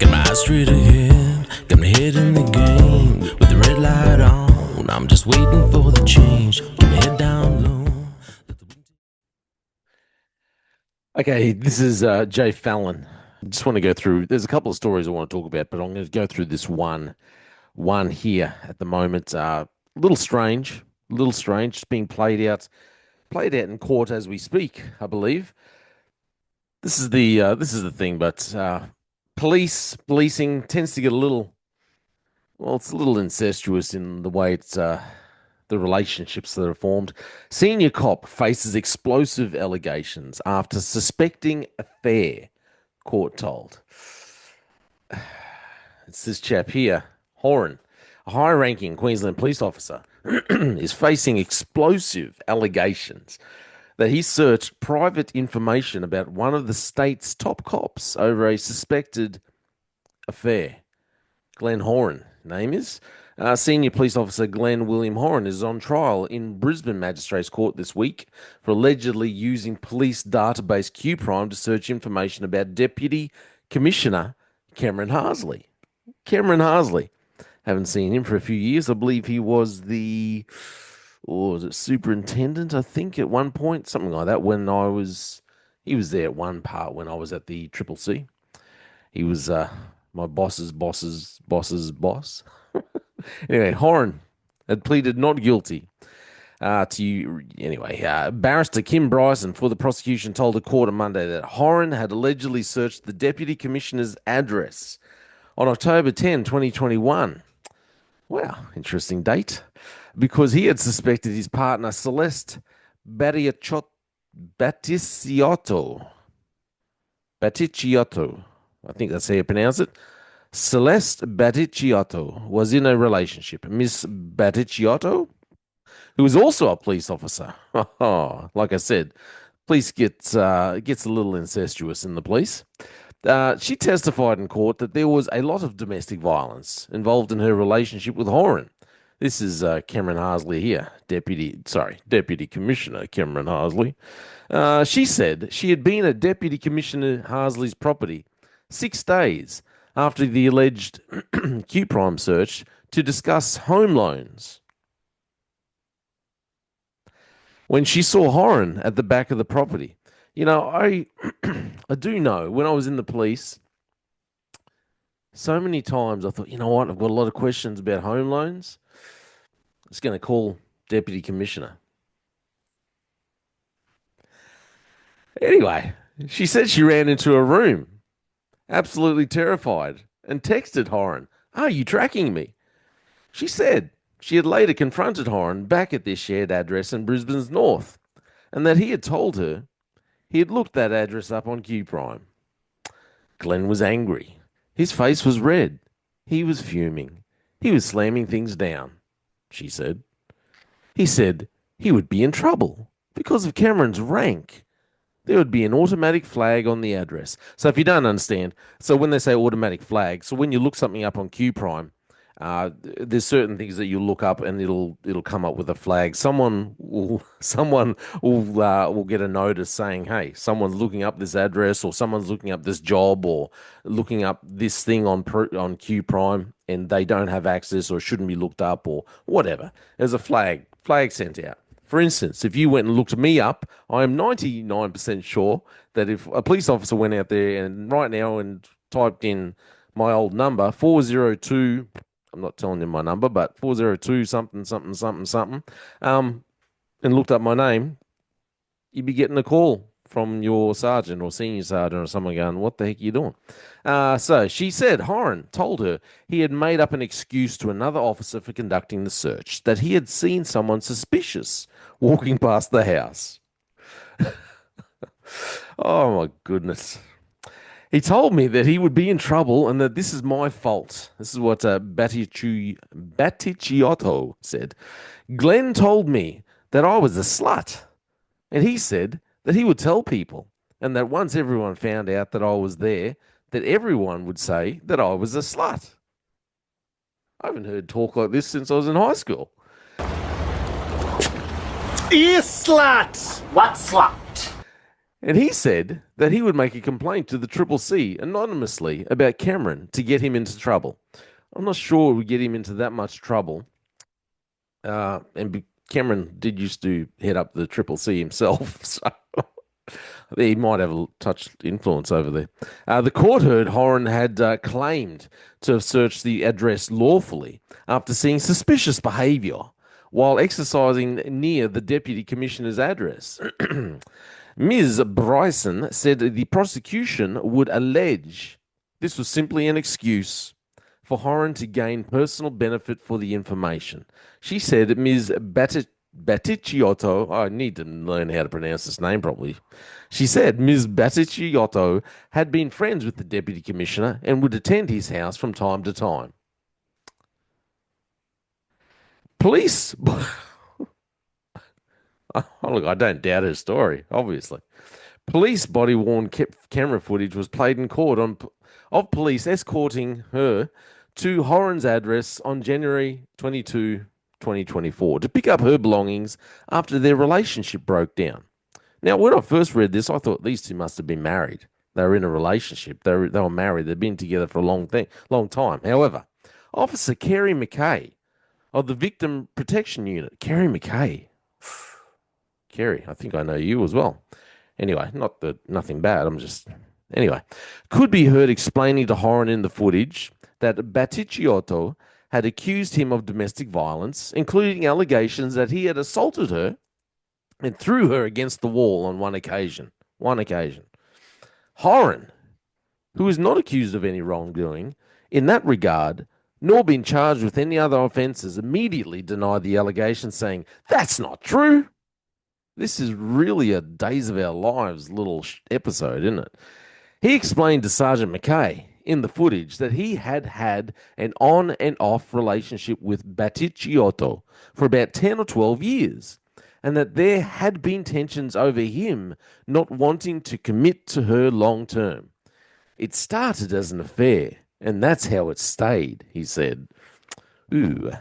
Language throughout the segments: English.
Got my eyes straight ahead, got my head in the game. With the red light on, I'm just waiting for the change. Keep my head down low. Okay, this is j-fallon. I just want to go through. There's a couple of stories I want to talk about, but I'm going to go through this one here at the moment. A little strange, It's being played out in court as we speak, I believe. This is the thing, but policing tends to get a little, well, it's a little incestuous in the way it's the relationships that are formed. Senior cop faces explosive allegations after suspecting affair, court told. It's this chap here, Horan, a high ranking Queensland police officer, is facing explosive allegations that he searched private information about one of the state's top cops over a suspected affair. Glenn Horan, name is. Senior police officer Glenn William Horan is on trial in Brisbane Magistrates Court this week for allegedly using police database Q-Prime to search information about Deputy Commissioner Cameron Harsley. Haven't seen him for a few years. I believe he was the, or was it superintendent, I think, at one point, something like that, he was there at one part when I was at the Triple C. He was my boss's boss. Anyway, Horan had pleaded not guilty. Barrister Kim Bryson for the prosecution told the court on Monday that Horan had allegedly searched the Deputy Commissioner's address on October 10, 2021. Wow, interesting date. Because he had suspected his partner Celeste Batticciotto, I think that's how you pronounce it. Celeste Batticciotto was in a relationship. Miss Batticciotto, who was also a police officer. Like I said, police gets a little incestuous in the police. She testified in court that there was a lot of domestic violence involved in her relationship with Horan. This is Cameron Harsley here, Deputy Commissioner Cameron Harsley. She said she had been at Deputy Commissioner Harsley's property 6 days after the alleged Q-Prime search to discuss home loans. When she saw Horan at the back of the property, I do know when I was in the police, so many times I thought, you know what, I've got a lot of questions about home loans. I'm just going to call Deputy Commissioner. Anyway, she said she ran into a room, absolutely terrified, and texted Horan, "Are you tracking me?" She said she had later confronted Horan back at their shared address in Brisbane's north, and that he had told her he had looked that address up on Q-Prime. Glenn was angry. His face was red. He was fuming. He was slamming things down, she said. He said he would be in trouble because of Cameron's rank. There would be an automatic flag on the address. So if you don't understand, so when they say automatic flag, so when you look something up on Q-Prime, there's certain things that you look up and it'll come up with a flag. Someone will get a notice saying, "Hey, someone's looking up this address, or someone's looking up this job, or looking up this thing on Q-Prime, and they don't have access or shouldn't be looked up or whatever." There's a flag sent out. For instance, if you went and looked me up, I am 99% sure that if a police officer went out there and right now and typed in my old number, 402, I'm not telling you my number, but 402 something, something, something, something, and looked up my name, you'd be getting a call from your sergeant or senior sergeant or someone going, "What the heck are you doing?" So she said Horan told her he had made up an excuse to another officer for conducting the search, that he had seen someone suspicious walking past the house. Oh my goodness. He told me that he would be in trouble and that this is my fault. This is what Batticciotto said. Glenn told me that I was a slut, and he said that he would tell people, and that once everyone found out that I was there, that everyone would say that I was a slut. I haven't heard talk like this since I was in high school. You slut! What slut? And he said that he would make a complaint to the Triple C anonymously about Cameron to get him into trouble. I'm not sure it would get him into that much trouble. Cameron did used to head up the Triple C himself, so he might have a touch influence over there. The court heard Horan had claimed to have searched the address lawfully after seeing suspicious behaviour while exercising near the Deputy Commissioner's address. Ms. Bryson said the prosecution would allege this was simply an excuse for Horan to gain personal benefit for the information. She said Ms. Baticciotto, I need to learn how to pronounce this name properly. She said Ms. Baticciotto had been friends with the Deputy Commissioner and would attend his house from time to time. Police. Oh, look, I don't doubt her story, obviously. Police body-worn camera footage was played in court of police escorting her to Horan's address on January 22, 2024, to pick up her belongings after their relationship broke down. Now, when I first read this, I thought these two must have been married. They were in a relationship. They were married. They'd been together for a long time. However, Officer Kerry McKay of the Victim Protection Unit, Kerry McKay, Kerry, I think I know you as well. Anyway, nothing bad. Anyway, could be heard explaining to Horan in the footage that Baticciotto had accused him of domestic violence, including allegations that he had assaulted her and threw her against the wall on one occasion. Horan, who is not accused of any wrongdoing in that regard, nor been charged with any other offences, immediately denied the allegation, saying, "That's not true." This is really a Days of Our Lives little episode, isn't it? He explained to Sergeant McKay in the footage that he had had an on and off relationship with Baticciotto for about 10 or 12 years, and that there had been tensions over him not wanting to commit to her long term. It started as an affair, and that's how it stayed, he said. Ooh.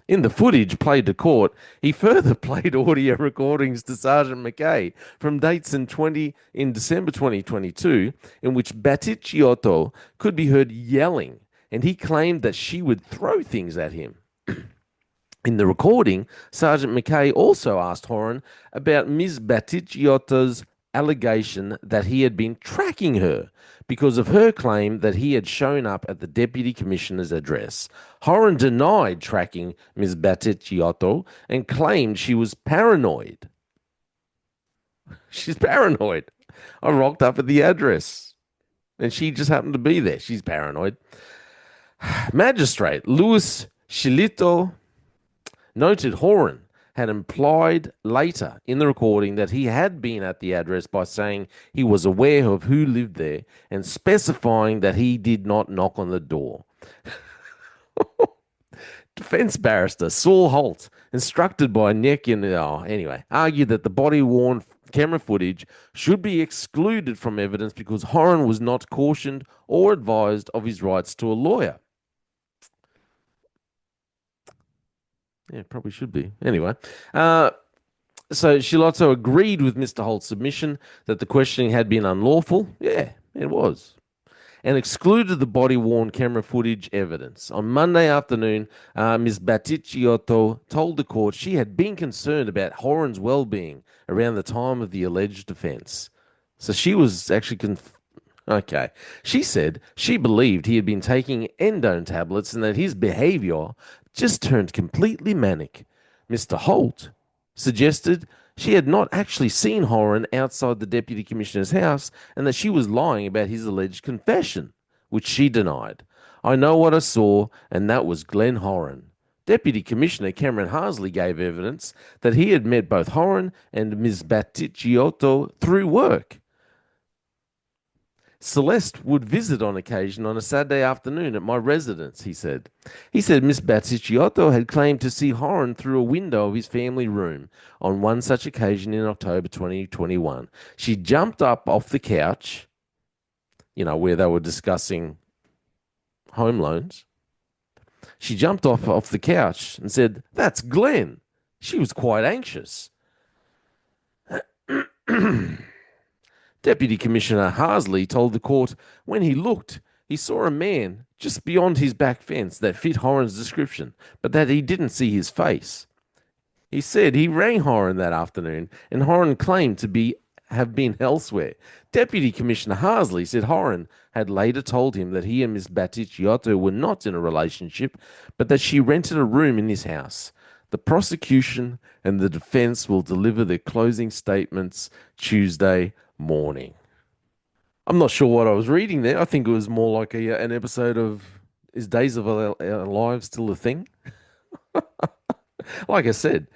In the footage played to court, he further played audio recordings to Sergeant McKay from dates in December 2022, in which Baticciotto could be heard yelling, and he claimed that she would throw things at him. In the recording, Sergeant McKay also asked Horan about Ms. Baticciotto's allegation that he had been tracking her because of her claim that he had shown up at the Deputy Commissioner's address. Horan denied tracking Ms. Baticciotto and claimed she was paranoid. She's paranoid. I rocked up at the address and she just happened to be there. She's paranoid. Magistrate Louis Chilito noted Horan had implied later in the recording that he had been at the address by saying he was aware of who lived there and specifying that he did not knock on the door. Defense barrister Saul Holt, instructed by argued that the body-worn camera footage should be excluded from evidence because Horan was not cautioned or advised of his rights to a lawyer. Yeah, probably should be. Anyway, so Shilotto agreed with Mr. Holt's submission that the questioning had been unlawful. Yeah, it was. And excluded the body-worn camera footage evidence. On Monday afternoon, Ms. Baticciotto told the court she had been concerned about Horan's well-being around the time of the alleged offence. So she was actually okay. She said she believed he had been taking endone tablets and that his behaviour just turned completely manic. Mr. Holt suggested she had not actually seen Horan outside the Deputy Commissioner's house and that she was lying about his alleged confession, which she denied. "I know what I saw, and that was Glenn Horan." Deputy Commissioner Cameron Harsley gave evidence that he had met both Horan and Ms. Baticciotto through work. "Celeste would visit on occasion on a Saturday afternoon at my residence," he said. He said Miss Baticciotto had claimed to see Horan through a window of his family room on one such occasion in October 2021. She jumped up off the couch, where they were discussing home loans. She jumped off the couch and said, "That's Glenn." She was quite anxious. Deputy Commissioner Harsley told the court when he looked, he saw a man just beyond his back fence that fit Horan's description, but that he didn't see his face. He said he rang Horan that afternoon, and Horan claimed to have been elsewhere. Deputy Commissioner Harsley said Horan had later told him that he and Miss Batticciotto were not in a relationship, but that she rented a room in his house. The prosecution and the defense will deliver their closing statements Tuesday morning. I'm not sure what I was reading there. I think it was more like an episode of Is Days of Our Lives Still a Thing? Like I said,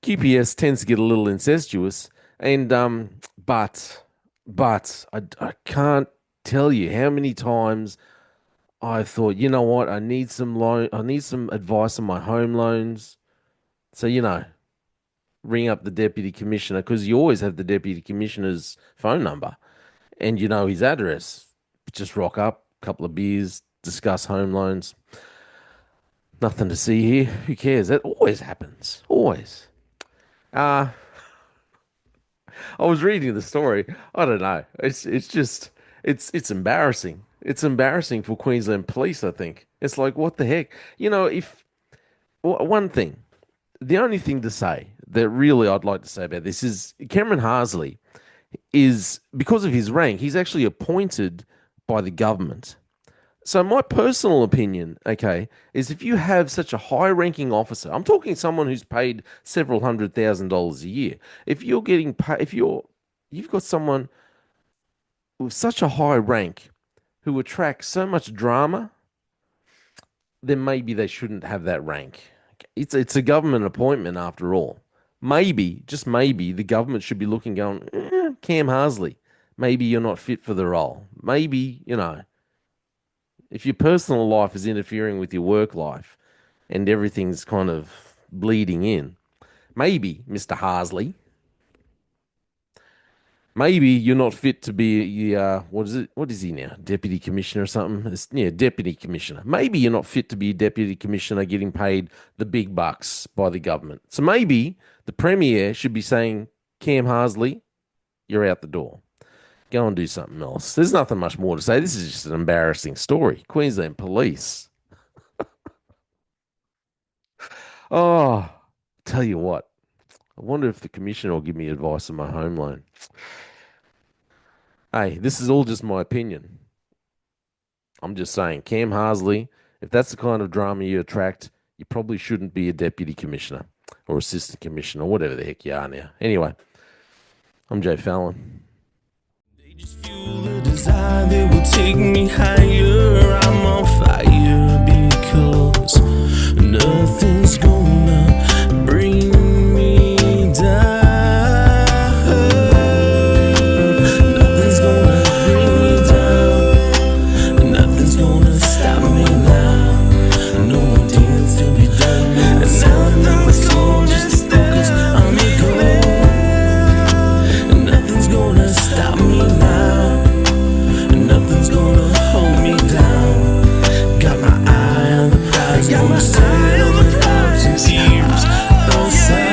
QPS tends to get a little incestuous, and but I can't tell you how many times I thought, you know what, I need some advice on my home loans. So, ring up the deputy commissioner, because you always have the deputy commissioner's phone number and you know his address. Just rock up, couple of beers, discuss home loans. Nothing to see here. Who cares? That always happens. Always. I was reading the story. I don't know. It's embarrassing. It's embarrassing for Queensland police, I think. It's like, what the heck? One thing, the only thing to say that really I'd like to say about this is Cameron Harsley is, because of his rank, he's actually appointed by the government. So my personal opinion, okay, is if you have such a high-ranking officer, I'm talking someone who's paid several $100,000 a year. If you're getting paid, you've got someone with such a high rank who attracts so much drama, then maybe they shouldn't have that rank. It's a government appointment after all. Maybe, just maybe, the government should be looking, going, Cam Harsley, maybe you're not fit for the role. Maybe, if your personal life is interfering with your work life and everything's kind of bleeding in, maybe, Mr. Harsley, maybe you're not fit to be what is he now? Deputy Commissioner or something? Deputy Commissioner. Maybe you're not fit to be a Deputy Commissioner getting paid the big bucks by the government. So maybe the Premier should be saying, Cam Harsley, you're out the door. Go and do something else. There's nothing much more to say. This is just an embarrassing story. Queensland Police. Oh, tell you what. I wonder if the Commissioner will give me advice on my home loan. Hey, this is all just my opinion. I'm just saying, Cam Harsley, if that's the kind of drama you attract, you probably shouldn't be a Deputy Commissioner or Assistant Commissioner or whatever the heck you are now. Anyway, I'm j-fallon. Just fuel the desire that will take me higher. I'm on fire because nothing's gonna bring me down. Nothing's gonna bring me down. Nothing's gonna stop me now. No more deals to be done. No nothing's gonna just focus on the goal. Nothing's gonna stop me now. Nothing's gonna hold me down. Got my eye on the prize, gonna set on the clouds and tears outside.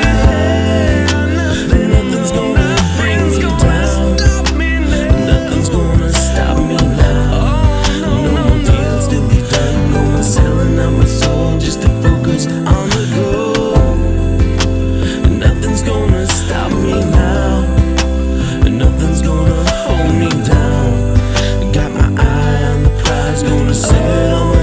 Nothing's gonna bring me down. Nothing's gonna stop me now. No more deals to be done. No more selling out my soul just to focus on the goal. Nothing's gonna stop me now. Nothing's gonna hold me down. Got my eye on the prize, gonna set it on